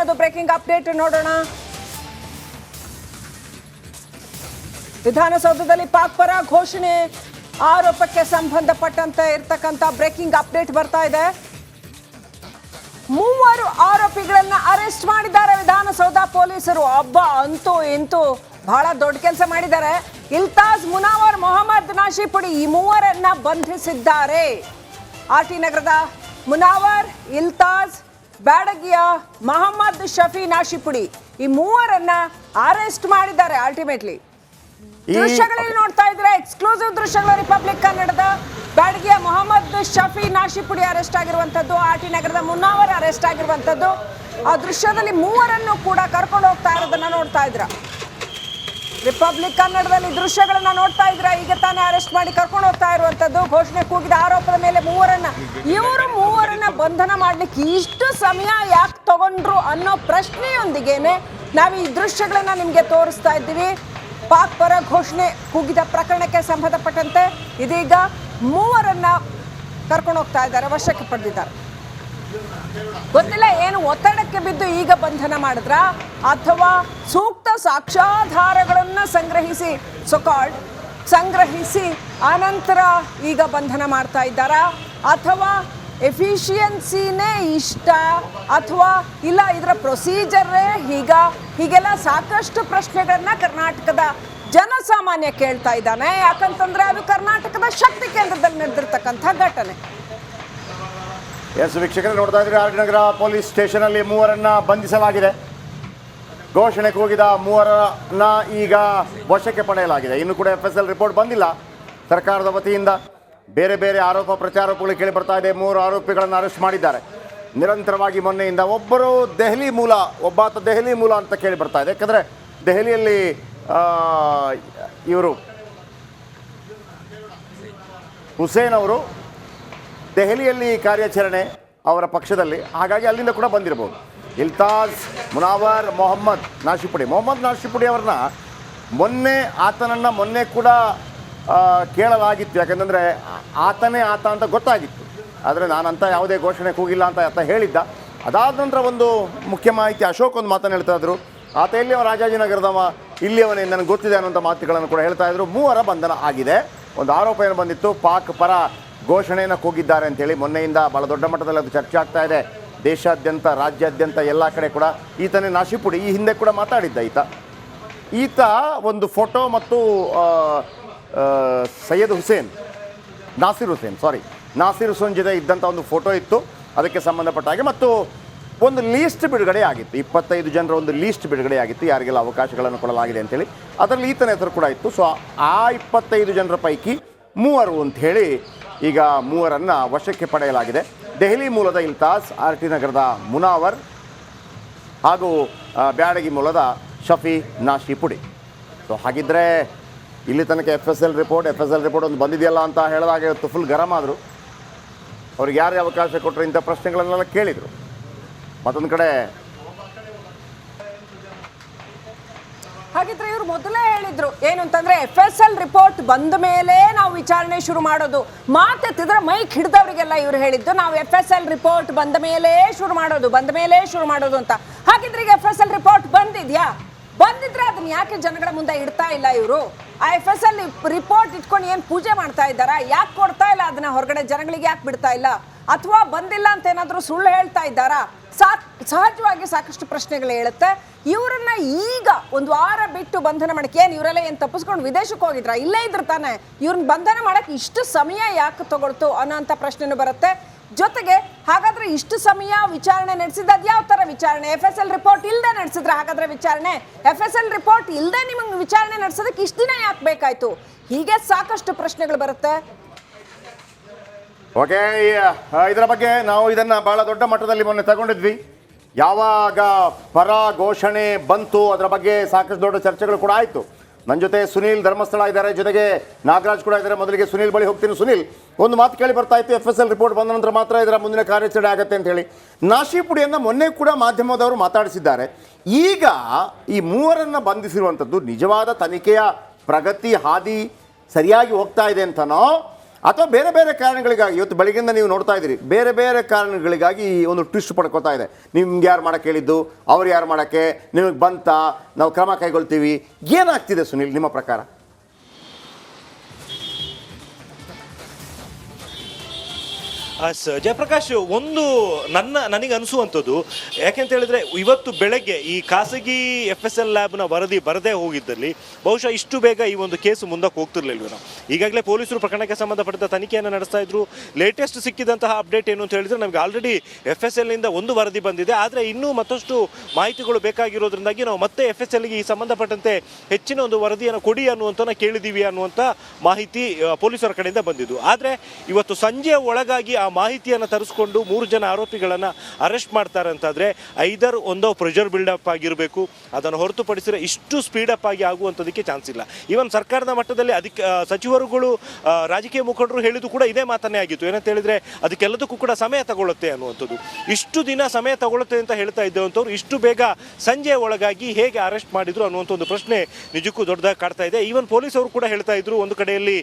ಏನದು breaking update ನೋಡೋಣ. ವಿಧಾನಸೌಧದಲ್ಲಿ ಪಾಕ್ ಪರ ಘೋಷಣೆ ಆರೋಪಕ್ಕೆ ಸಂಬಂಧಪಟ್ಟಂತೆ ಇರ್ತಕ್ಕಂಥ ಬ್ರೇಕಿಂಗ್ ಅಪ್ಡೇಟ್ ಬರ್ತಾ ಇದೆ. 3 ಆರೋಪಿಗಳನ್ನ ಅರೆಸ್ಟ್ ಮಾಡಿದ್ದಾರೆ ವಿಧಾನಸೌಧ ಪೊಲೀಸರು. ಅಂತೂ ಇಂತೂ ಬಹಳ ದೊಡ್ಡ ಕೆಲಸ ಮಾಡಿದ್ದಾರೆ. ಇಲ್ತಾಜ್, ಮುನಾವರ್, ಮೊಹಮ್ಮದ್ ನಾಶಿಪುಡಿ ಈ 3ರನ್ನ ಬಂಧಿಸಿದ್ದಾರೆ. ಆರ್ಟಿ ನಗರದ ಮುನಾವರ್, ಇಲ್ತಾಜ್, ಬ್ಯಾಡಗಿಯ ಮೊಹಮ್ಮದ್ ಶಫಿ ನಾಶಿಪುಡಿ ಈ 3ರನ್ನ ಅರೆಸ್ಟ್ ಮಾಡಿದ್ದಾರೆ. ಅಲ್ಟಿಮೇಟ್ಲಿ ದೃಶ್ಯಗಳಲ್ಲಿ ನೋಡ್ತಾ ಇದ್ರೆ ಎಕ್ಸ್ಕ್ಲೂಸಿವ್ ದೃಶ್ಯಗಳು. ರಿಪಬ್ಲಿಕ್ ಕನ್ನಡದ ಬ್ಯಾಡಗಿಯ ಮೊಹಮ್ಮದ್ ಶಫಿ ನಾಶಿಪುಡಿ ಅರೆಸ್ಟ್ ಆಗಿರುವಂತದ್ದು, ಆರ್ಟಿ ನಗರದ ಮುನಾವರ್ ಅರೆಸ್ಟ್ ಆಗಿರುವಂತದ್ದು. ಆ ದೃಶ್ಯದಲ್ಲಿ 3ರನ್ನು ಕೂಡ ಕರ್ಕೊಂಡು ಹೋಗ್ತಾ ಇರೋದನ್ನ ನೋಡ್ತಾ ಇದ್ರ. ರಿಪಬ್ಲಿಕ್ ಕನ್ನಡದಲ್ಲಿ ದೃಶ್ಯಗಳನ್ನ ನೋಡ್ತಾ ಇದ್ರ. ಈಗ ತಾನೇ ಅರೆಸ್ಟ್ ಮಾಡಿ ಕರ್ಕೊಂಡು ಹೋಗ್ತಾ ಇರುವಂತದ್ದು. ಘೋಷಣೆ ಕೂಗಿದ ಆರೋಪದ ಮೇಲೆ 3ರನ್ನ ಬಂಧನ ಮಾಡ್ಲಿಕ್ಕೆ ಇಷ್ಟು ಸಮಯ ಯಾಕೆ ತಗೊಂಡ್ರು ಅನ್ನೋ ಪ್ರಶ್ನೆಯೊಂದಿಗೇನೆ ನಾವು ಈ ದೃಶ್ಯಗಳನ್ನ ನಿಮ್ಗೆ ತೋರಿಸ್ತಾ ಇದ್ದೀವಿ. ಪಾಕ್ ಪರ ಘೋಷಣೆ ಕೂಗಿದ ಪ್ರಕರಣಕ್ಕೆ ಸಂಬಂಧಪಟ್ಟಂತೆ ಇದೀಗ 3ರನ್ನ ಕರ್ಕೊಂಡು ಹೋಗ್ತಾ ಇದ್ದಾರೆ, ವಶಕ್ಕೆ ಪಡೆದಿದ್ದಾರೆ. ಗೊತ್ತಿಲ್ಲ ಏನು ಒತ್ತಡಕ್ಕೆ ಬಿದ್ದು ಈಗ ಬಂಧನ ಮಾಡಿದ್ರ ಅಥವಾ ಸೂಕ್ತ ಸಾಕ್ಷ್ಯಾಧಾರಗಳನ್ನ ಸಂಗ್ರಹಿಸಿ ಆನಂತರ ಈಗ ಬಂಧನ ಮಾಡ್ತಾ ಇದ್ದಾರಾ, ಅಥವಾ ಎಫಿಷಿಯನ್ಸಿನೇ ಇಷ್ಟ, ಅಥವಾ ಇಲ್ಲ ಇದರ ಪ್ರೊಸೀಜರೇ ಹೀಗೆಲ್ಲ ಸಾಕಷ್ಟು ಪ್ರಶ್ನೆಗಳನ್ನ ಕರ್ನಾಟಕದ ಜನಸಾಮಾನ್ಯ ಕೇಳ್ತಾ ಇದ್ದಾನೆ. ಯಾಕಂತಂದ್ರೆ ಅದು ಕರ್ನಾಟಕದ ಶಕ್ತಿ ಕೇಂದ್ರದಲ್ಲಿ ನಡೆದಿರ್ತಕ್ಕಂಥ ಘಟನೆ. ಎಸ್ ವೀಕ್ಷಕರೇ, ನೋಡ್ತಾ ಇದ್ರೆ ಆರ್ಟಿ ನಗರ ಪೊಲೀಸ್ ಸ್ಟೇಷನಲ್ಲಿ 3ರನ್ನ ಬಂಧಿಸಲಾಗಿದೆ. ಘೋಷಣೆ ಕೂಗಿದ 3ರನ್ನ ಈಗ ವಶಕ್ಕೆ ಪಡೆಯಲಾಗಿದೆ. ಇನ್ನು ಕೂಡ FSL ರಿಪೋರ್ಟ್ ಬಂದಿಲ್ಲ ಸರ್ಕಾರದ ವತಿಯಿಂದ. ಬೇರೆ ಬೇರೆ ಆರೋಪ ಪ್ರತ್ಯಾರೋಪಗಳು ಕೇಳಿ ಬರ್ತಾ ಇದೆ. 3 ಆರೋಪಿಗಳನ್ನು ಅರೆಸ್ಟ್ ಮಾಡಿದ್ದಾರೆ. ನಿರಂತರವಾಗಿ ಮೊನ್ನೆಯಿಂದ ಒಬ್ಬಾತ ದೆಹಲಿ ಮೂಲ ಅಂತ ಕೇಳಿ ಬರ್ತಾ ಇದೆ. ಯಾಕಂದರೆ ದೆಹಲಿಯಲ್ಲಿ ಇವರು ಹುಸೇನ್ ಅವರು ದೆಹಲಿಯಲ್ಲಿ ಕಾರ್ಯಾಚರಣೆ ಅವರ ಪಕ್ಷದಲ್ಲಿ, ಹಾಗಾಗಿ ಅಲ್ಲಿಂದ ಕೂಡ ಬಂದಿರಬಹುದು. ಇಲ್ತಾಜ್, ಮುನಾವರ್, ಮೊಹಮ್ಮದ್ ನಾಶಿಪುಡಿ ಅವ್ರನ್ನ ಮೊನ್ನೆ ಕೂಡ ಕೇಳಲಾಗಿತ್ತು. ಯಾಕಂದರೆ ಆತ ಅಂತ ಗೊತ್ತಾಗಿತ್ತು. ಆದರೆ ನಾನಂತ ಯಾವುದೇ ಘೋಷಣೆ ಕೂಗಿಲ್ಲ ಅಂತ ಆತ ಹೇಳಿದ್ದ. ಅದಾದ ನಂತರ ಒಂದು ಮುಖ್ಯ ಮಾಹಿತಿ, ಅಶೋಕ್ ಒಂದು ಮಾತನ್ನು ಹೇಳ್ತಾ ಇದ್ರು. ಆತ ಎಲ್ಲಿಯವ, ರಾಜಾಜಿನಗರದವ, ಇಲ್ಲಿಯವನೇ ನನಗೆ ಗೊತ್ತಿದೆ ಅನ್ನೋಂಥ ಮಾತುಗಳನ್ನು ಕೂಡ ಹೇಳ್ತಾ ಇದ್ರು. 3ರ ಬಂಧನ ಆಗಿದೆ. ಒಂದು ಆರೋಪ ಏನು ಬಂದಿತ್ತು, ಪಾಕ್ ಪರ ಘೋಷಣೆಯನ್ನು ಕೂಗಿದ್ದಾರೆ ಅಂತೇಳಿ. ಮೊನ್ನೆಯಿಂದ ಭಾಳ ದೊಡ್ಡ ಮಟ್ಟದಲ್ಲಿ ಅದು ಚರ್ಚೆ ಆಗ್ತಾ ಇದೆ. ದೇಶಾದ್ಯಂತ, ರಾಜ್ಯಾದ್ಯಂತ ಎಲ್ಲ ಕಡೆ ಕೂಡ ಈತನೇ ನಾಶಿಪುಡಿ. ಈ ಹಿಂದೆ ಕೂಡ ಮಾತಾಡಿದ್ದ ಈತ ಒಂದು ಫೋಟೋ ಮತ್ತು ನಾಸಿರ್ ಹುಸೇನ್ ಜೊತೆ ಇದ್ದಂಥ ಒಂದು ಫೋಟೋ ಇತ್ತು. ಅದಕ್ಕೆ ಸಂಬಂಧಪಟ್ಟ ಹಾಗೆ ಮತ್ತು ಒಂದು ಲೀಸ್ಟ್ ಬಿಡುಗಡೆ ಆಗಿತ್ತು. 25 ಜನರ ಒಂದು ಲೀಸ್ಟ್ ಬಿಡುಗಡೆ ಆಗಿತ್ತು, ಯಾರಿಗೆಲ್ಲ ಅವಕಾಶಗಳನ್ನು ಕೊಡಲಾಗಿದೆ ಅಂತೇಳಿ. ಅದರಲ್ಲಿ ಈತನ ಹೆಸರು ಕೂಡ ಇತ್ತು. ಸೊ ಆ 25 ಜನರ ಪೈಕಿ 3 ಅಂತ ಹೇಳಿ ಈಗ 3ರನ್ನ ವಶಕ್ಕೆ ಪಡೆಯಲಾಗಿದೆ. ದೆಹಲಿ ಮೂಲದ ಇಲ್ತಾಜ್, ಆರ್ಟಿ ನಗರದ ಮುನಾವರ್ ಹಾಗೂ ಬ್ಯಾಡಗಿ ಮೂಲದ ಶಫಿ ನಾಶಿಪುಡಿ. ಸೊ ಹಾಗಿದ್ರೆ ಇಲ್ಲಿ ತನಕ FSL ರಿಪೋರ್ಟ್ ಒಂದು ಬಂದಿದೆಯಲ್ಲ ಅಂತ ಹೇಳಿದಾಗ ಇವತ್ತು ಫುಲ್ ಗರಂ ಆದರು. ಅವ್ರಿಗೆ ಯಾರೇ ಅವಕಾಶ ಕೊಟ್ಟರು ಇಂಥ ಪ್ರಶ್ನೆಗಳನ್ನೆಲ್ಲ ಕೇಳಿದರು. ಮತ್ತೊಂದು ಕಡೆ ಹಾಗಿದ್ರೆ ಇವರು ಮೊದಲೇ ಹೇಳಿದ್ರು ಏನು ಅಂತಂದ್ರೆ FSL ರಿಪೋರ್ಟ್ ಬಂದ ಮೇಲೆ ನಾವು ವಿಚಾರಣೆ ಶುರು ಮಾಡೋದು. ಮಾತೆತ್ತಿದ್ರೆ ಮೈಕ್ ಹಿಡಿದವರಿಗೆಲ್ಲ ಇವ್ರು ಹೇಳಿದ್ದು ನಾವು FSL ರಿಪೋರ್ಟ್ ಬಂದ ಮೇಲೆ ಶುರು ಮಾಡೋದು ಅಂತ. ಹಾಗಿದ್ರೆ ಈಗ FSL ರಿಪೋರ್ಟ್ ಬಂದಿದ್ರೆ ಅದನ್ನ ಯಾಕೆ ಜನಗಳ ಮುಂದೆ ಇಡ್ತಾ ಇಲ್ಲ ಇವರು? ಆ FSL ರಿಪೋರ್ಟ್ ಇಟ್ಕೊಂಡು ಏನು ಪೂಜೆ ಮಾಡ್ತಾ ಇದ್ದಾರಾ? ಯಾಕೆ ಕೊಡ್ತಾ ಇಲ್ಲ ಅದನ್ನ ಹೊರಗಡೆ ಜನಗಳಿಗೆ? ಯಾಕೆ ಬಿಡ್ತಾ ಇಲ್ಲ? ಅಥವಾ ಬಂದಿಲ್ಲ ಅಂತ ಏನಾದರೂ ಸುಳ್ಳು ಹೇಳ್ತಾ ಇದ್ದಾರಾ? ಸಹಜವಾಗಿ ಸಾಕಷ್ಟು ಪ್ರಶ್ನೆಗಳು ಹೇಳುತ್ತೆ. ಇವರನ್ನ ಈಗ ಒಂದು ವಾರ ಬಿಟ್ಟು ಬಂಧನ ಮಾಡಕ್ಕೆ ಇವರೆಲ್ಲ ಏನು ತಪ್ಪಿಸ್ಕೊಂಡು ವಿದೇಶಕ್ಕೆ ಹೋಗಿದ್ರ? ಇಲ್ಲೇ ಇದ್ರು ತಾನೆ. ಇವ್ರನ್ನ ಬಂಧನ ಮಾಡಕ್ಕೆ ಇಷ್ಟು ಸಮಯ ಯಾಕೆ ತಗೊಳ್ತು ಅನ್ನೋಂಥ ಪ್ರಶ್ನೆನೂ ಬರುತ್ತೆ. ಜೊತೆಗೆ ಹಾಗಾದ್ರೆ ಇಷ್ಟು ಸಮಯ ವಿಚಾರಣೆ ನಡೆಸಿದ ಯಾವ ತರ ವಿಚಾರಣೆ? FSL ರಿಪೋರ್ಟ್ ಇಲ್ಲದೆ ನಡೆಸಿದ್ರೆ ಹಾಗಾದ್ರೆ ವಿಚಾರಣೆ? FSL ರಿಪೋರ್ಟ್ ಇಲ್ಲದೆ ನಿಮಗೆ ವಿಚಾರಣೆ ನಡೆಸೋದಕ್ಕೆ ಇಷ್ಟು ದಿನ ಯಾಕೆ ಬೇಕಾಯ್ತು? ಹೀಗೆ ಸಾಕಷ್ಟು ಪ್ರಶ್ನೆಗಳು ಬರುತ್ತೆ. ಓಕೆ, ಇದರ ಬಗ್ಗೆ ನಾವು ಇದನ್ನ ಬಹಳ ದೊಡ್ಡ ಮಟ್ಟದಲ್ಲಿ ಮೊನ್ನೆ ತಗೊಂಡಿದ್ವಿ. ಯಾವಾಗ ಪರ ಘೋಷಣೆ ಬಂತು ಅದರ ಬಗ್ಗೆ ಸಾಕಷ್ಟು ದೊಡ್ಡ ಚರ್ಚೆಗಳು ಕೂಡ ಆಯಿತು. ನನ್ನ ಜೊತೆ ಸುನೀಲ್ ಧರ್ಮಸ್ಥಳ ಇದ್ದಾರೆ, ಜೊತೆಗೆ ನಾಗರಾಜ್ ಕೂಡ ಇದ್ದಾರೆ. ಮೊದಲಿಗೆ ಸುನೀಲ್ ಬಳಿ ಹೋಗ್ತೀನಿ. ಸುನೀಲ್, ಒಂದು ಮಾತು ಕೇಳಿ ಬರ್ತಾ ಇತ್ತು, FSL ರಿಪೋರ್ಟ್ ಬಂದ ನಂತರ ಮಾತ್ರ ಇದರ ಮುಂದಿನ ಕಾರ್ಯಾಚರಣೆ ಆಗುತ್ತೆ ಅಂತ ಹೇಳಿ. ನಾಶಿಪುಡಿಯನ್ನು ಮೊನ್ನೆ ಕೂಡ ಮಾಧ್ಯಮದವರು ಮಾತಾಡಿಸಿದ್ದಾರೆ. ಈಗ ಈ 3ರನ್ನ ಬಂಧಿಸಿರುವಂಥದ್ದು ನಿಜವಾದ ತನಿಖೆಯ ಪ್ರಗತಿ ಹಾದಿ ಸರಿಯಾಗಿ ಹೋಗ್ತಾ ಇದೆ ಅಂತನೋ, ಅಥವಾ ಬೇರೆ ಬೇರೆ ಕಾರಣಗಳಿಗಾಗಿ ಇವತ್ತು ಬೆಳಗ್ಗೆಯಿಂದ ನೀವು ನೋಡ್ತಾ ಇದ್ದೀರಿ, ಬೇರೆ ಬೇರೆ ಕಾರಣಗಳಿಗಾಗಿ ಈ ಒಂದು ಟ್ವಿಸ್ಟ್ ಪಡ್ಕೋತಾ ಇದೆ. ನಿಮ್ಗೆ ಯಾರು ಮಾಡಕ್ಕೆ ಹೇಳಿದ್ದು, ಅವ್ರು ಯಾರು ಮಾಡೋಕ್ಕೆ, ನಿಮಗೆ ಬಂತ, ನಾವು ಕ್ರಮ ಕೈಗೊಳ್ತೀವಿ, ಏನಾಗ್ತಿದೆ ಸುನಿಲ್ ನಿಮ್ಮ ಪ್ರಕಾರ? ಜಯಪ್ರಕಾಶ್, ಒಂದು ನನಗೆ ಅನಿಸುವಂಥದ್ದು, ಯಾಕೆಂತ ಹೇಳಿದ್ರೆ ಇವತ್ತು ಬೆಳಗ್ಗೆ ಈ ಖಾಸಗಿ FSL ಲ್ಯಾಬ್ನ ವರದಿ ಬರದೇ ಹೋಗಿದ್ದಲ್ಲಿ ಬಹುಶಃ ಇಷ್ಟು ಬೇಗ ಈ ಒಂದು ಕೇಸು ಮುಂದಕ್ಕೆ ಹೋಗ್ತಿರ್ಲಿಲ್ವ ನಾವು. ಈಗಾಗಲೇ ಪೊಲೀಸರು ಪ್ರಕರಣಕ್ಕೆ ಸಂಬಂಧಪಟ್ಟ ತನಿಖೆಯನ್ನು ನಡೆಸ್ತಾ ಇದ್ರು. ಲೇಟೆಸ್ಟ್ ಸಿಕ್ಕಿದಂತಹ ಅಪ್ಡೇಟ್ ಏನು ಅಂತ ಹೇಳಿದ್ರೆ ನಮಗೆ ಆಲ್ರೆಡಿ FSL ನಿಂದ ಒಂದು ವರದಿ ಬಂದಿದೆ, ಆದರೆ ಇನ್ನೂ ಮತ್ತಷ್ಟು ಮಾಹಿತಿಗಳು ಬೇಕಾಗಿರೋದ್ರಿಂದಾಗಿ ನಾವು ಮತ್ತೆ FSLಗೆ ಈ ಸಂಬಂಧಪಟ್ಟಂತೆ ಹೆಚ್ಚಿನ ಒಂದು ವರದಿಯನ್ನು ಕೊಡಿ ಅನ್ನುವಂಥ ಕೇಳಿದ್ದೀವಿ ಅನ್ನುವಂಥ ಮಾಹಿತಿ ಪೊಲೀಸರ ಕಡೆಯಿಂದ ಬಂದಿದ್ದು. ಆದರೆ ಇವತ್ತು ಸಂಜೆಯ ಒಳಗಾಗಿ ಆ ಮಾಹಿತಿಯನ್ನು ತರಿಸ್ಕೊಂಡು 3 ಜನ ಆರೋಪಿಗಳನ್ನು ಅರೆಸ್ಟ್ ಮಾಡ್ತಾರೆ ಅಂತಾದರೆ ಐದರ್ ಒಂದೋ ಪ್ರೆಷರ್ ಬಿಲ್ಡಪ್ ಆಗಿರಬೇಕು, ಅದನ್ನು ಹೊರತುಪಡಿಸಿದರೆ ಇಷ್ಟು ಸ್ಪೀಡಪ್ ಆಗಿ ಆಗುವಂಥದಕ್ಕೆ ಚಾನ್ಸ್ ಇಲ್ಲ. ಈವನ್ ಸರ್ಕಾರದ ಮಟ್ಟದಲ್ಲಿ ಸಚಿವರುಗಳು, ರಾಜಕೀಯ ಮುಖಂಡರು ಹೇಳಿದ್ದು ಕೂಡ ಇದೇ ಮಾತನ್ನೇ ಆಗಿತ್ತು. ಏನಂತ ಹೇಳಿದರೆ ಅದಕ್ಕೆಲ್ಲದಕ್ಕೂ ಕೂಡ ಸಮಯ ತಗೊಳ್ಳುತ್ತೆ ಅನ್ನುವಂಥದ್ದು. ಇಷ್ಟು ದಿನ ಸಮಯ ತಗೊಳ್ಳುತ್ತೆ ಅಂತ ಹೇಳ್ತಾ ಇದ್ದೇವಂಥವ್ರು ಇಷ್ಟು ಬೇಗ ಸಂಜೆಯ ಒಳಗಾಗಿ ಹೇಗೆ ಅರೆಸ್ಟ್ ಮಾಡಿದ್ರು ಅನ್ನುವಂಥ ಒಂದು ಪ್ರಶ್ನೆ ನಿಜಕ್ಕೂ ದೊಡ್ಡದಾಗಿ ಕಾಡ್ತಾ ಇದೆ. ಈವನ್ ಪೊಲೀಸರು ಕೂಡ ಹೇಳ್ತಾ ಇದ್ರು, ಒಂದು ಕಡೆಯಲ್ಲಿ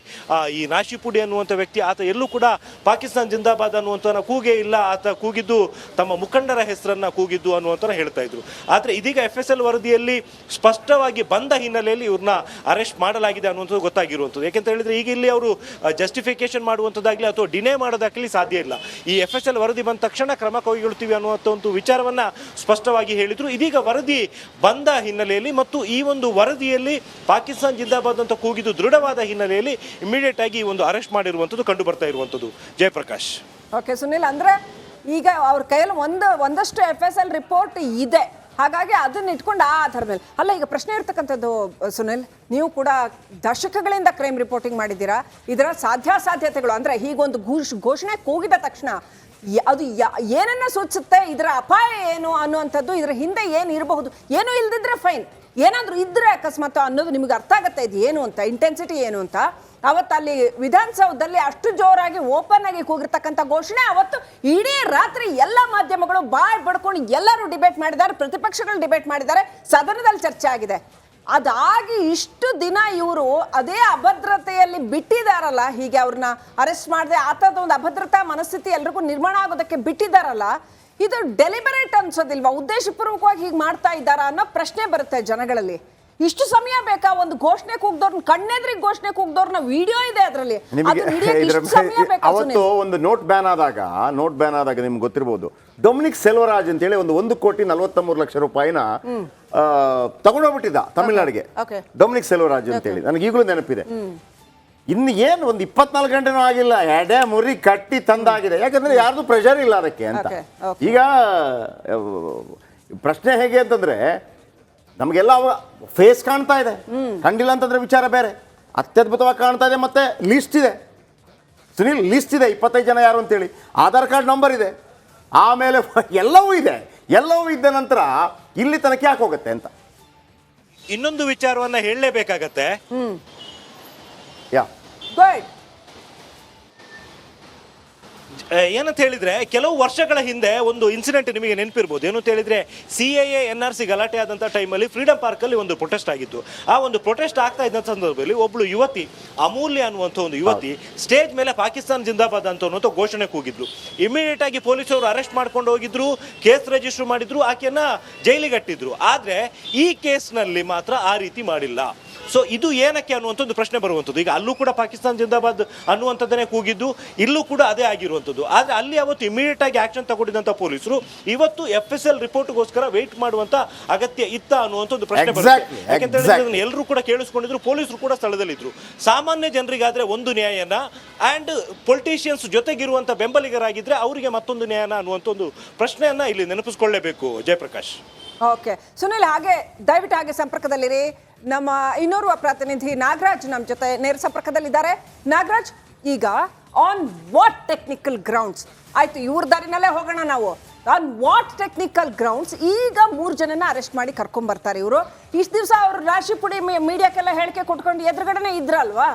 ಈ ನಾಶಿಪುಡಿ ಅನ್ನುವಂಥ ವ್ಯಕ್ತಿ, ಆತ ಎಲ್ಲೂ ಕೂಡ ಪಾಕಿಸ್ತಾನ ಜಿಂದಾಬಾದ್ ಅನ್ನುವಂಥ ಕೂಗೇ ಇಲ್ಲ, ಆತ ಕೂಗಿದ್ದು ತಮ್ಮ ಮುಖಂಡರ ಹೆಸರನ್ನ ಕೂಗಿದ್ದು ಅನ್ನುವಂಥ ಹೇಳ್ತಾ ಇದ್ರು. ಆದರೆ ಇದೀಗ FSL ವರದಿಯಲ್ಲಿ ಸ್ಪಷ್ಟವಾಗಿ ಬಂದ ಹಿನ್ನೆಲೆಯಲ್ಲಿ ಇವ್ರನ್ನ ಅರೆಸ್ಟ್ ಮಾಡಲಾಗಿದೆ ಅನ್ನುವಂಥದ್ದು ಗೊತ್ತಾಗಿರುವಂಥದ್ದು. ಯಾಕೆಂತ ಹೇಳಿದ್ರೆ ಈಗ ಇಲ್ಲಿ ಅವರು ಜಸ್ಟಿಫಿಕೇಶನ್ ಮಾಡುವಂಥದ್ದಾಗಲಿ ಅಥವಾ ಡಿನೇ ಮಾಡೋದಾಗಲಿ ಸಾಧ್ಯ ಇಲ್ಲ. ಈ FSL ವರದಿ ಬಂದ ತಕ್ಷಣ ಕ್ರಮ ಕೈಗೊಳ್ತೀವಿ ಅನ್ನುವಂಥ ಒಂದು ವಿಚಾರವನ್ನ ಸ್ಪಷ್ಟವಾಗಿ ಹೇಳಿದ್ರು. ಇದೀಗ ವರದಿ ಬಂದ ಹಿನ್ನೆಲೆಯಲ್ಲಿ ಮತ್ತು ಈ ಒಂದು ವರದಿಯಲ್ಲಿ ಪಾಕಿಸ್ತಾನ ಜಿಂದಾಬಾದ್ ಅಂತ ಕೂಗಿದ್ದು ದೃಢವಾದ ಹಿನ್ನೆಲೆಯಲ್ಲಿ ಇಮಿಡಿಯೇಟ್ ಆಗಿ ಈ ಒಂದು ಅರೆಸ್ಟ್ ಮಾಡಿರುವಂಥದ್ದು ಕಂಡು ಬರ್ತಾ ಇರುವಂಥದ್ದು. ಜಯಪ್ರಕಾಶ್. ಓಕೆ ಸುನಿಲ್, ಅಂದ್ರೆ ಈಗ ಅವ್ರ ಕೈಯಲ್ಲಿ ಒಂದಷ್ಟು FSL ರಿಪೋರ್ಟ್ ಇದೆ, ಹಾಗಾಗಿ ಅದನ್ನ ಇಟ್ಕೊಂಡು ಆ ಆಧಾರ ಮೇಲೆ ಅಲ್ಲ. ಈಗ ಪ್ರಶ್ನೆ ಇರ್ತಕ್ಕಂಥದ್ದು ಸುನಿಲ್, ನೀವು ಕೂಡ ದಶಕಗಳಿಂದ ಕ್ರೈಮ್ ರಿಪೋರ್ಟಿಂಗ್ ಮಾಡಿದ್ದೀರಾ. ಇದರ ಸಾಧ್ಯತೆಗಳು ಅಂದ್ರೆ ಹೀಗೊಂದು ಘೋಷಣೆ ಕೂಗಿದ ತಕ್ಷಣ ಅದು ಏನನ್ನ ಸೂಚಿಸುತ್ತೆ, ಇದರ ಅಪಾಯ ಏನು ಅನ್ನುವಂಥದ್ದು, ಇದರ ಹಿಂದೆ ಏನು ಇರಬಹುದು, ಏನು ಇಲ್ದಿದ್ರೆ ಫೈನ್, ಏನಾದರೂ ಇದ್ರೆ ಅಕಸ್ಮಾತ್ ಅನ್ನೋದು ನಿಮಗೆ ಅರ್ಥ ಆಗತ್ತೆ ಇದು ಏನು ಅಂತ, ಇಂಟೆನ್ಸಿಟಿ ಏನು ಅಂತ. ಅವತ್ತು ಅಲ್ಲಿ ವಿಧಾನಸೌಧದಲ್ಲಿ ಅಷ್ಟು ಜೋರಾಗಿ ಓಪನ್ ಆಗಿ ಕೂಗಿರ್ತಕ್ಕಂಥ ಘೋಷಣೆ ಅವತ್ತು ಇಡೀ ರಾತ್ರಿ ಎಲ್ಲ ಮಾಧ್ಯಮಗಳು ಬಾಯ್ ಬಡ್ಕೊಂಡು ಎಲ್ಲರೂ ಡಿಬೇಟ್ ಮಾಡಿದ್ದಾರೆ, ಪ್ರತಿಪಕ್ಷಗಳು ಡಿಬೇಟ್ ಮಾಡಿದ್ದಾರೆ, ಸದನದಲ್ಲಿ ಚರ್ಚೆ ಆಗಿದೆ. ಅದಾಗಿ ಇಷ್ಟು ದಿನ ಇವರು ಅದೇ ಅಭದ್ರತೆಯಲ್ಲಿ ಬಿಟ್ಟಿದಾರಲ್ಲ, ಹೀಗೆ ಅವ್ರನ್ನ ಅರೆಸ್ಟ್ ಮಾಡದೆ ಆತದ ಒಂದು ಅಭದ್ರತಾ ಮನಸ್ಥಿತಿ ಎಲ್ರಿಗೂ ನಿರ್ಮಾಣ ಆಗೋದಕ್ಕೆ ಬಿಟ್ಟಿದ್ದಾರಲ್ಲ, ಇದು ಡೆಲಿಬರೇಟ್ ಅನ್ಸೋದಿಲ್ವಾ? ಉದ್ದೇಶಪೂರ್ವಕವಾಗಿ ಹೀಗೆ ಮಾಡ್ತಾ ಇದ್ದಾರಾ ಅನ್ನೋ ಪ್ರಶ್ನೆ ಬರುತ್ತೆ ಜನಗಳಲ್ಲಿ. ಇಷ್ಟು ಸಮಯ ಬೇಕಾ ಒಂದು ಘೋಷಣೆ ಕೂಗ್ದವ್ರನ್ನ, ಕಣ್ಣೆದ್ರಿಗೆ ಘೋಷಣೆ ಕೂಗ್ದವ್ರನ್ನ ವಿಡಿಯೋ ಇದೆ ಅದರಲ್ಲಿ. ಅವತ್ತು ಒಂದು ನೋಟ್ ಬ್ಯಾನ್ ಆದಾಗ ನಿಮ್ಗೆ ಗೊತ್ತಿರಬಹುದು, ಡೊಮಿನಿಕ್ ಸೆಲ್ವರಾಜ್ ಅಂತ ಹೇಳಿ ಒಂದು 1,43,00,000 ರೂಪಾಯಿನ ತಗೊಂಡೋಗ್ಬಿಟ್ಟಿದ್ದ ತಮಿಳ್ನಾಡಿಗೆ. ಡೊಮಿನಿಕ್ ಸೆಲ್ವರಾಜ್ ಅಂತ ಹೇಳಿ ನನಗೆ ಈಗಲೂ ನೆನಪಿದೆ. ಇನ್ನು ಏನು ಒಂದು 24 ಗಂಟೆನೂ ಆಗಿಲ್ಲ, ಎಡೆ ಮುರಿ ಕಟ್ಟಿ ತಂದಾಗಿದೆ. ಯಾಕಂದ್ರೆ ಯಾರ್ದು ಪ್ರೆಷರ್ ಇಲ್ಲ ಅದಕ್ಕೆ ಅಂತ. ಈಗ ಪ್ರಶ್ನೆ ಹೇಗೆ ಅಂತಂದ್ರೆ, ನಮಗೆಲ್ಲ ಫೇಸ್ ಕಾಣ್ತಾ ಇದೆ, ಕಂಡಿಲ್ಲ ಅಂತಂದ್ರೆ ವಿಚಾರ ಬೇರೆ. ಅತ್ಯದ್ಭುತವಾಗಿ ಕಾಣ್ತಾ ಇದೆ, ಮತ್ತೆ ಲಿಸ್ಟ್ ಇದೆ ಸುನಿಲ್, ಲಿಸ್ಟ್ ಇದೆ 25 ಜನ ಯಾರು ಅಂತೇಳಿ, ಆಧಾರ್ ಕಾರ್ಡ್ ನಂಬರ್ ಇದೆ, ಆಮೇಲೆ ಎಲ್ಲವೂ ಇದ್ದ ನಂತರ ಇಲ್ಲಿ ತನಕ ಯಾಕೆ ಹೋಗುತ್ತೆ ಅಂತ ಇನ್ನೊಂದು ವಿಚಾರವನ್ನ ಹೇಳಲೇಬೇಕಾಗತ್ತೆ. ಯಾ ಏನಂತ ಹೇಳಿದ್ರೆ, ಕೆಲವು ವರ್ಷಗಳ ಹಿಂದೆ ಒಂದು ಇನ್ಸಿಡೆಂಟ್ ನಿಮಗೆ ನೆನಪಿರ್ಬೋದು. ಏನು ಅಂತ ಹೇಳಿದ್ರೆ, CAA NRC ಗಲಾಟೆ ಆದಂಥ ಟೈಮಲ್ಲಿ ಫ್ರೀಡಮ್ ಪಾರ್ಕಲ್ಲಿ ಒಂದು ಪ್ರೊಟೆಸ್ಟ್ ಆಗಿತ್ತು. ಆ ಒಂದು ಪ್ರೊಟೆಸ್ಟ್ ಆಗ್ತಾ ಇದ್ದ ಸಂದರ್ಭದಲ್ಲಿ ಒಬ್ಳು ಯುವತಿ, ಅಮೂಲ್ಯ ಅನ್ನುವಂಥ ಒಂದು ಯುವತಿ, ಸ್ಟೇಜ್ ಮೇಲೆ ಪಾಕಿಸ್ತಾನ ಜಿಂದಾಬಾದ್ ಅನ್ನುವಂಥ ಘೋಷಣೆ ಕೂಗಿದ್ರು. ಇಮಿಡಿಯೇಟ್ ಆಗಿ ಪೊಲೀಸರು ಅರೆಸ್ಟ್ ಮಾಡ್ಕೊಂಡು ಹೋಗಿದ್ರು, ಕೇಸ್ ರಿಜಿಸ್ಟರ್ ಮಾಡಿದ್ರು, ಆಕೆಯನ್ನ ಜೈಲಿಗೆ ಅಟ್ಟಿದ್ರು. ಆದರೆ ಈ ಕೇಸ್ನಲ್ಲಿ ಮಾತ್ರ ಆ ರೀತಿ ಮಾಡಿಲ್ಲ. ಸೊ ಇದು ಏನಕ್ಕೆ ಅನ್ನುವಂಥ ಒಂದು ಪ್ರಶ್ನೆ ಬರುವಂಥದ್ದು. ಈಗ ಅಲ್ಲೂ ಕೂಡ ಪಾಕಿಸ್ತಾನ ಜಿಂದಾಬಾದ್ ಅನ್ನುವಂಥದ್ದನ್ನೇ ಕೂಗಿದ್ದು, ಇಲ್ಲೂ ಕೂಡ ಅದೇ ಆಗಿರುವಂಥದ್ದು. ಆದರೆ ಅಲ್ಲಿ ಅವತ್ತು ಇಮಿಡಿಯೇಟ್ ಆಗಿ ಆಕ್ಷನ್ ತಗೊಂಡಿದ್ದಂಥ ಪೊಲೀಸರು ಇವತ್ತು FSL ರಿಪೋರ್ಟ್ಗೋಸ್ಕರ ವೇಟ್ ಮಾಡುವಂತ ಅಗತ್ಯ ಇತ್ತ ಅನ್ನುವಂಥ ಒಂದು ಪ್ರಶ್ನೆ ಬರುತ್ತೆ. ಯಾಕೆಂತ ಎಲ್ಲರೂ ಕೂಡ ಕೇಳಿಸ್ಕೊಂಡಿದ್ರು, ಪೊಲೀಸರು ಕೂಡ ಸ್ಥಳದಲ್ಲಿದ್ರು. ಸಾಮಾನ್ಯ ಜನರಿಗಾದ್ರೆ ಒಂದು ನ್ಯಾಯನ, ಆ್ಯಂಡ್ ಪೊಲಿಟಿಷಿಯನ್ಸ್ ಜೊತೆಗಿರುವಂಥ ಬೆಂಬಲಿಗರಾಗಿದ್ರೆ ಅವರಿಗೆ ಮತ್ತೊಂದು ನ್ಯಾಯನ ಅನ್ನುವಂಥ ಒಂದು ಪ್ರಶ್ನೆಯನ್ನ ಇಲ್ಲಿ ನೆನಪಿಸ್ಕೊಳ್ಳೇಬೇಕು. ಜಯಪ್ರಕಾಶ್. ಓಕೆ ಸುನಿಲ್, ಹಾಗೆ ದಯವಿಟ್ಟು ಹಾಗೆ ಸಂಪರ್ಕದಲ್ಲಿರಿ. ನಮ್ಮ ಇನ್ನೋರ್ವ ಪ್ರತಿನಿಧಿ ನಾಗರಾಜ್ ನಮ್ಮ ಜೊತೆ ನೇರ ಸಂಪರ್ಕದಲ್ಲಿದ್ದಾರೆ. ನಾಗರಾಜ್, ಈಗ ಆನ್ ವಾಟ್ ಟೆಕ್ನಿಕಲ್ ಗ್ರೌಂಡ್ಸ್ ಆಯ್ತು, ಇವ್ರ ದಾರಿನಲ್ಲೇ ಹೋಗೋಣ ನಾವು. ಆನ್ ವಾಟ್ ಟೆಕ್ನಿಕಲ್ ಗ್ರೌಂಡ್ಸ್ ಈಗ 3 ಜನನ ಅರೆಸ್ಟ್ ಮಾಡಿ ಕರ್ಕೊಂಡ್ ಬರ್ತಾರೆ ಇವರು? ಇಷ್ಟು ದಿವಸ ಅವ್ರು ರಾಶಿಪುಡಿ ಮೀಡಿಯಾಕ್ಕೆಲ್ಲ ಹೇಳಿಕೆ ಕೊಟ್ಕೊಂಡು ಎದುರುಗಡೆನೆ ಇದ್ರಲ್ವಾ,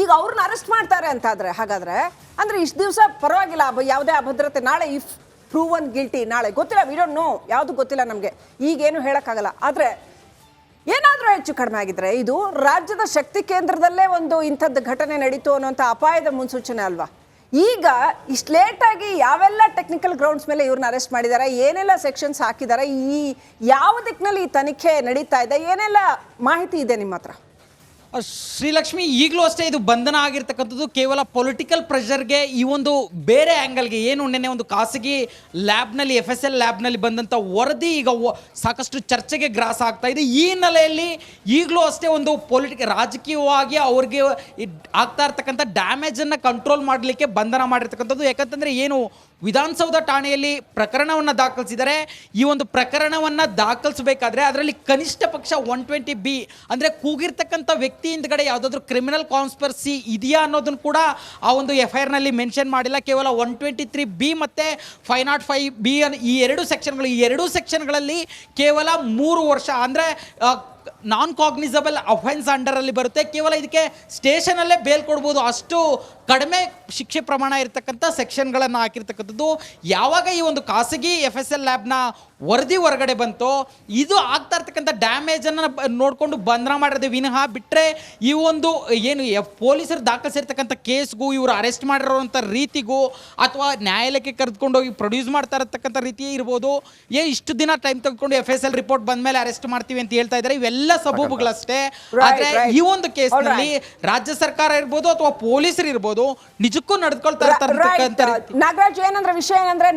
ಈಗ ಅವ್ರನ್ನ ಅರೆಸ್ಟ್ ಮಾಡ್ತಾರೆ ಅಂತಾದ್ರೆ ಹಾಗಾದ್ರೆ ಅಂದ್ರೆ ಇಷ್ಟು ದಿವಸ ಪರವಾಗಿಲ್ಲ, ಯಾವುದೇ ಅಭದ್ರತೆ, ನಾಳೆ ಇಫ್ ಪ್ರೂವನ್ ಗಿಲ್ಟಿ, ನಾಳೆ ಗೊತ್ತಿಲ್ಲ, ವಿ ಡೋಂಟ್ ನೋ, ಯಾವುದು ಗೊತ್ತಿಲ್ಲ ನಮಗೆ, ಈಗೇನು ಹೇಳೋಕ್ಕಾಗಲ್ಲ. ಆದರೆ ಏನಾದರೂ ಹೆಚ್ಚು ಕಡಿಮೆ ಆಗಿದ್ರೆ ಇದು ರಾಜ್ಯದ ಶಕ್ತಿ ಕೇಂದ್ರದಲ್ಲೇ ಒಂದು ಇಂಥದ್ದು ಘಟನೆ ನಡೀತು ಅನ್ನೋಂಥ ಅಪಾಯದ ಮುನ್ಸೂಚನೆ ಅಲ್ವಾ? ಈಗ ಇಷ್ಟು ಲೇಟಾಗಿ ಯಾವೆಲ್ಲ ಟೆಕ್ನಿಕಲ್ ಗ್ರೌಂಡ್ಸ್ ಮೇಲೆ ಇವ್ರನ್ನ ಅರೆಸ್ಟ್ ಮಾಡಿದ್ದಾರೆ, ಏನೆಲ್ಲ ಸೆಕ್ಷನ್ಸ್ ಹಾಕಿದ್ದಾರೆ, ಈ ಯಾವ ದಿಕ್ಕಿನಲ್ಲಿ ಈ ತನಿಖೆ ನಡೀತಾ ಇದೆ, ಏನೆಲ್ಲ ಮಾಹಿತಿ ಇದೆ ನಿಮ್ಮ ಹತ್ರ? ಶ್ರೀಲಕ್ಷ್ಮಿ, ಈಗಲೂ ಅಷ್ಟೇ ಇದು ಬಂಧನ ಆಗಿರ್ತಕ್ಕಂಥದ್ದು ಕೇವಲ ಪೊಲಿಟಿಕಲ್ ಪ್ರೆಷರ್ಗೆ. ಈ ಒಂದು ಬೇರೆ ಆ್ಯಂಗಲ್ಗೆ ಏನು ನೆನ್ನೆ ಒಂದು ಖಾಸಗಿ ಲ್ಯಾಬ್ನಲ್ಲಿ FSL ಲ್ಯಾಬ್ನಲ್ಲಿ ಬಂದಂಥ ವರದಿ ಈಗ ಸಾಕಷ್ಟು ಚರ್ಚೆಗೆ ಗ್ರಾಸ ಆಗ್ತಾ ಇದೆ. ಈ ಹಿನ್ನೆಲೆಯಲ್ಲಿ ಈಗಲೂ ಅಷ್ಟೇ ಒಂದು ರಾಜಕೀಯವಾಗಿ ಅವ್ರಿಗೆ ಆಗ್ತಾ ಇರ್ತಕ್ಕಂಥ ಡ್ಯಾಮೇಜನ್ನು ಕಂಟ್ರೋಲ್ ಮಾಡಲಿಕ್ಕೆ ಬಂಧನ ಮಾಡಿರ್ತಕ್ಕಂಥದ್ದು. ಯಾಕಂತಂದರೆ ಏನು ವಿಧಾನಸೌಧ ಠಾಣೆಯಲ್ಲಿ ಪ್ರಕರಣವನ್ನು ದಾಖಲಿಸಿದರೆ, ಈ ಒಂದು ಪ್ರಕರಣವನ್ನು ದಾಖಲಿಸಬೇಕಾದ್ರೆ ಅದರಲ್ಲಿ ಕನಿಷ್ಠ ಪಕ್ಷ 120B ಅಂದರೆ ಕೂಗಿರ್ತಕ್ಕಂಥ ವ್ಯಕ್ತಿ ಹಿಂದ್ಗಡೆ ಯಾವುದಾದ್ರೂ ಕ್ರಿಮಿನಲ್ ಕಾನ್ಸ್ಪರ್ಸಿ ಇದೆಯಾ ಅನ್ನೋದನ್ನು ಕೂಡ ಆ ಒಂದು FIRನಲ್ಲಿ ಮೆನ್ಷನ್ ಮಾಡಿಲ್ಲ. ಕೇವಲ 123B ಮತ್ತು 505B ಈ ಎರಡು ಸೆಕ್ಷನ್ಗಳಲ್ಲಿ ಕೇವಲ 3 ವರ್ಷ ಅಂದರೆ ನಾನ್ ಕಾಗ್ನಿಸಬಲ್ ಅಫೆನ್ಸ್ ಅಂಡರಲ್ಲಿ ಬರುತ್ತೆ. ಕೇವಲ ಇದಕ್ಕೆ ಸ್ಟೇಷನಲ್ಲೇ ಬೇಲ್ ಕೊಡ್ಬೋದು, ಅಷ್ಟು ಕಡಿಮೆ ಶಿಕ್ಷೆ ಪ್ರಮಾಣ ಇರತಕ್ಕಂಥ ಸೆಕ್ಷನ್ಗಳನ್ನು ಹಾಕಿರ್ತಕ್ಕಂಥದ್ದು. ಯಾವಾಗ ಈ ಒಂದು ಖಾಸಗಿ FSL ಲ್ಯಾಬ್ನ ವರದಿ ಹೊರಗಡೆ ಬಂತೋ, ಇದು ಆಗ್ತಾ ಇರ್ತಕ್ಕಂಥ ಡ್ಯಾಮೇಜನ್ನು ನೋಡಿಕೊಂಡು ಬಂಧನ ಮಾಡಿರೋದು ವಿನಃ ಬಿಟ್ಟರೆ ಈ ಒಂದು ಏನು ಪೊಲೀಸರು ದಾಖಲಿಸಿರ್ತಕ್ಕಂಥ ಕೇಸ್ಗೂ ಇವರು ಅರೆಸ್ಟ್ ಮಾಡಿರೋಂಥ ರೀತಿಗೂ ಅಥವಾ ನ್ಯಾಯಾಲಯಕ್ಕೆ ಕರೆದುಕೊಂಡೋಗಿ ಪ್ರೊಡ್ಯೂಸ್ ಮಾಡ್ತಾ ಇರತಕ್ಕಂಥ ರೀತಿ ಇರ್ಬೋದು. ಇಷ್ಟು ದಿನ ಟೈಮ್ ತೆಗೆದುಕೊಂಡು FSL ರಿಪೋರ್ಟ್ ಬಂದ ಮೇಲೆ ಅರೆಸ್ಟ್ ಮಾಡ್ತೀವಿ ಅಂತ ಹೇಳ್ತಾ ಇದ್ದಾರೆ. ಇವೆಲ್ಲ ಸಬೂಬುಗಳಷ್ಟೇ. ಆದರೆ ಈ ಒಂದು ಕೇಸ್ನಲ್ಲಿ ರಾಜ್ಯ ಸರ್ಕಾರ ಇರ್ಬೋದು ಅಥವಾ ಪೊಲೀಸರು ಇರ್ಬೋದು ನಿಜಕ್ಕೂ ನಡೆದುಕೊಳ್ತಾ ಇರ್ತಕ್ಕಂಥ ನಾಗರಾಜ್, ಏನಂದ್ರೆ ವಿಷಯ ಏನಂದ್ರೆ